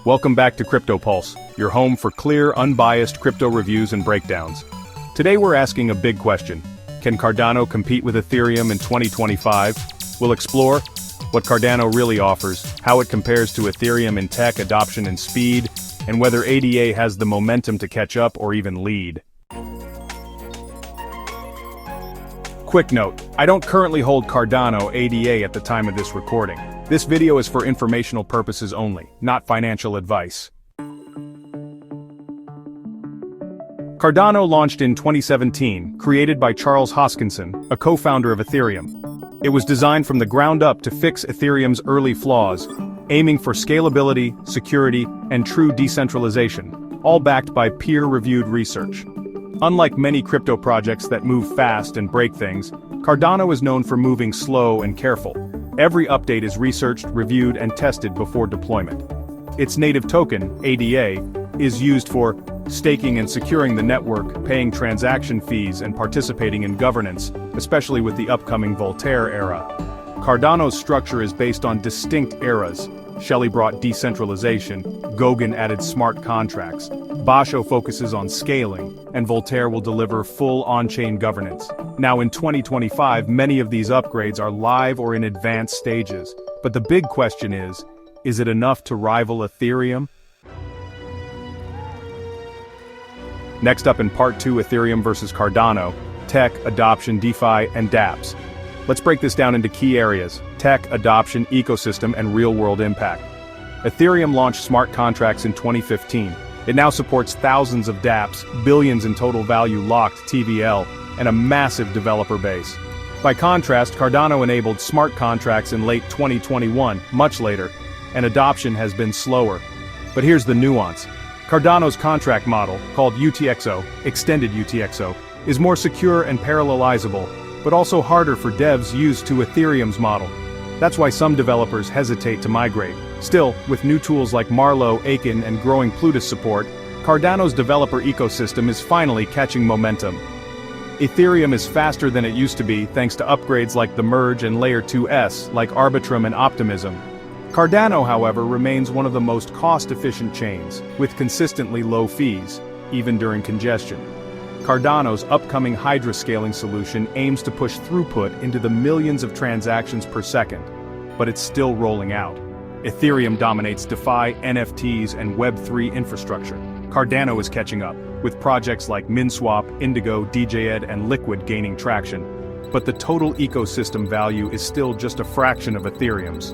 Welcome back to CryptoPulse, your home for clear, unbiased crypto reviews and breakdowns. Today we're asking a big question. Can Cardano compete with Ethereum in 2025? We'll explore what Cardano really offers, how it compares to Ethereum in tech, adoption and speed, and whether ADA has the momentum to catch up or even lead. Quick note, I don't currently hold Cardano ADA at the time of this recording. This video is for informational purposes only, not financial advice. Cardano launched in 2017, created by Charles Hoskinson, a co-founder of Ethereum. It was designed from the ground up to fix Ethereum's early flaws, aiming for scalability, security, and true decentralization, all backed by peer-reviewed research. Unlike many crypto projects that move fast and break things, Cardano is known for moving slow and careful. Every update is researched, reviewed, and tested before deployment. Its native token, ADA, is used for staking and securing the network, paying transaction fees, and participating in governance, especially with the upcoming Voltaire era. Cardano's structure is based on distinct eras. Shelley brought decentralization, Gauguin added smart contracts, Basho focuses on scaling, and Voltaire will deliver full on-chain governance. Now in 2025, many of these upgrades are live or in advanced stages. But the big question is it enough to rival Ethereum? Next up in part 2, Ethereum versus Cardano, tech, adoption, DeFi, and dApps. Let's break this down into key areas: tech, adoption, ecosystem, and real-world impact. Ethereum launched smart contracts in 2015. It now supports thousands of dApps, billions in total value locked (TVL), and a massive developer base. By contrast, Cardano enabled smart contracts in late 2021, much later, and adoption has been slower. But here's the nuance. Cardano's contract model, called UTXO, Extended UTXO, is more secure and parallelizable, but also harder for devs used to Ethereum's model. That's why some developers hesitate to migrate. Still, with new tools like Marlowe, Aiken, and growing Plutus support, Cardano's developer ecosystem is finally catching momentum. Ethereum is faster than it used to be thanks to upgrades like the Merge and Layer 2s, like Arbitrum and Optimism. Cardano, however, remains one of the most cost-efficient chains, with consistently low fees, even during congestion. Cardano's upcoming Hydra scaling solution aims to push throughput into the millions of transactions per second, but it's still rolling out. Ethereum dominates DeFi, NFTs, and Web3 infrastructure. Cardano is catching up, with projects like MinSwap, Indigo, DJED, and Liquid gaining traction. But the total ecosystem value is still just a fraction of Ethereum's.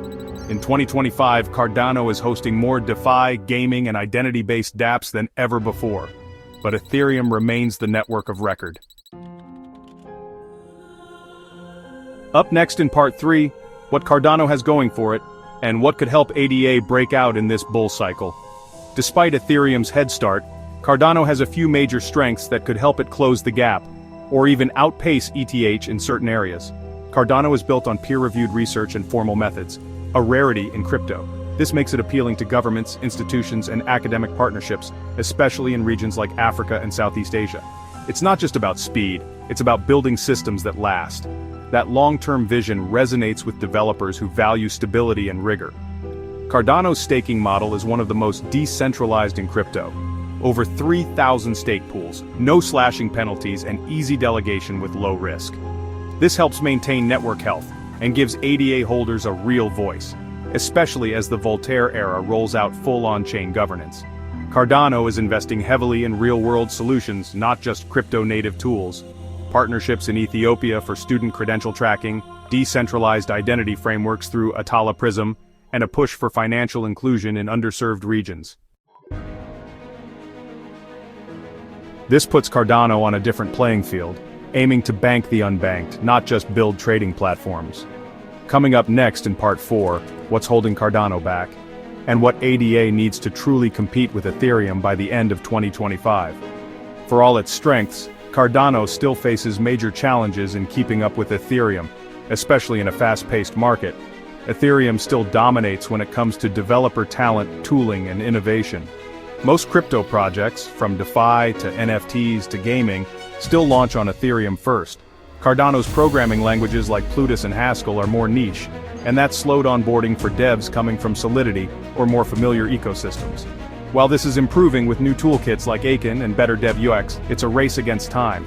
In 2025, Cardano is hosting more DeFi, gaming, and identity-based dApps than ever before. But Ethereum remains the network of record. Up next in part 3, what Cardano has going for it, and what could help ADA break out in this bull cycle. Despite Ethereum's head start, Cardano has a few major strengths that could help it close the gap, or even outpace ETH in certain areas. Cardano is built on peer-reviewed research and formal methods, a rarity in crypto. This makes it appealing to governments, institutions, and academic partnerships, especially in regions like Africa and Southeast Asia. It's not just about speed, it's about building systems that last. That long-term vision resonates with developers who value stability and rigor. Cardano's staking model is one of the most decentralized in crypto. Over 3,000 stake pools, no slashing penalties, and easy delegation with low risk. This helps maintain network health and gives ADA holders a real voice, especially as the Voltaire era rolls out full on-chain governance. Cardano is investing heavily in real-world solutions, not just crypto-native tools. Partnerships in Ethiopia for student credential tracking, decentralized identity frameworks through Atala Prism, and a push for financial inclusion in underserved regions. This puts Cardano on a different playing field, aiming to bank the unbanked, not just build trading platforms. Coming up next in part 4, what's holding Cardano back, and what ADA needs to truly compete with Ethereum by the end of 2025. For all its strengths, Cardano still faces major challenges in keeping up with Ethereum, especially in a fast-paced market. Ethereum still dominates when it comes to developer talent, tooling, and innovation. Most crypto projects, from DeFi to NFTs to gaming, still launch on Ethereum first. Cardano's programming languages like Plutus and Haskell are more niche, and that's slowed onboarding for devs coming from Solidity or more familiar ecosystems. While this is improving with new toolkits like Aiken and better dev UX, it's a race against time.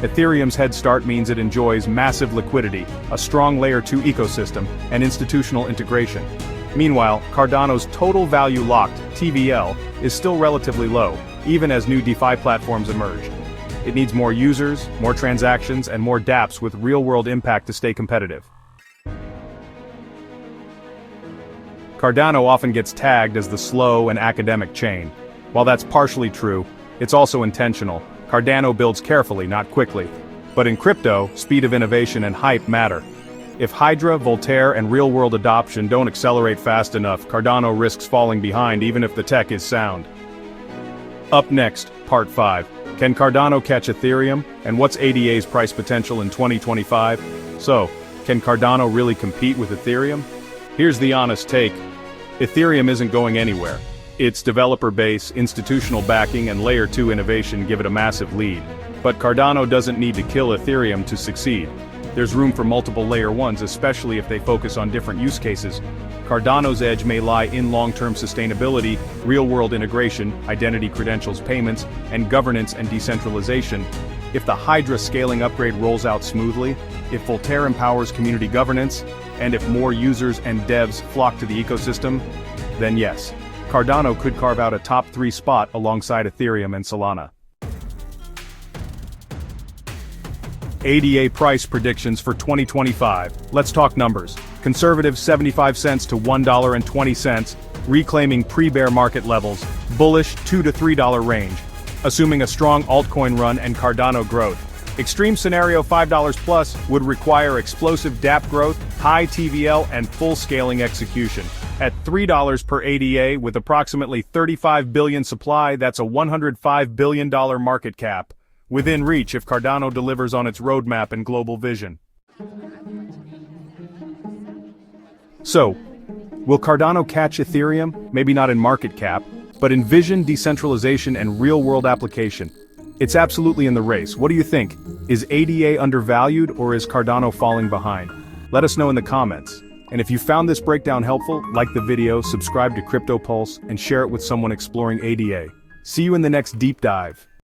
Ethereum's head start means it enjoys massive liquidity, a strong Layer 2 ecosystem, and institutional integration. Meanwhile, Cardano's total value locked, TVL, is still relatively low, even as new DeFi platforms emerge. It needs more users, more transactions, and more dApps with real-world impact to stay competitive. Cardano often gets tagged as the slow and academic chain. While that's partially true, it's also intentional. Cardano builds carefully, not quickly. But in crypto, speed of innovation and hype matter. If Hydra, Voltaire, and real-world adoption don't accelerate fast enough, Cardano risks falling behind even if the tech is sound. Up next, Part 5. Can Cardano catch Ethereum, and what's ADA's price potential in 2025? So, can Cardano really compete with Ethereum? Here's the honest take. Ethereum isn't going anywhere. Its developer base, institutional backing, and Layer 2 innovation give it a massive lead. But Cardano doesn't need to kill Ethereum to succeed. There's room for multiple Layer 1s, especially if they focus on different use cases. Cardano's edge may lie in long-term sustainability, real-world integration, identity credentials payments, and governance and decentralization. If the Hydra scaling upgrade rolls out smoothly, if Voltaire empowers community governance, and if more users and devs flock to the ecosystem, then yes, Cardano could carve out a top 3 spot alongside Ethereum and Solana. ADA price predictions for 2025. Let's talk numbers. Conservative 75 cents to $1.20, reclaiming pre-bear market levels, bullish $2 to $3 range, assuming a strong altcoin run and Cardano growth. Extreme scenario $5 plus would require explosive dApp growth, high TVL and full scaling execution. At $3 per ADA with approximately 35 billion supply, that's a $105 billion market cap. Within reach if Cardano delivers on its roadmap and global vision. So, will Cardano catch Ethereum? Maybe not in market cap, but in vision, decentralization, and real-world application. It's absolutely in the race. What do you think? Is ADA undervalued or is Cardano falling behind? Let us know in the comments. And if you found this breakdown helpful, like the video, subscribe to CryptoPulse, and share it with someone exploring ADA. See you in the next deep dive.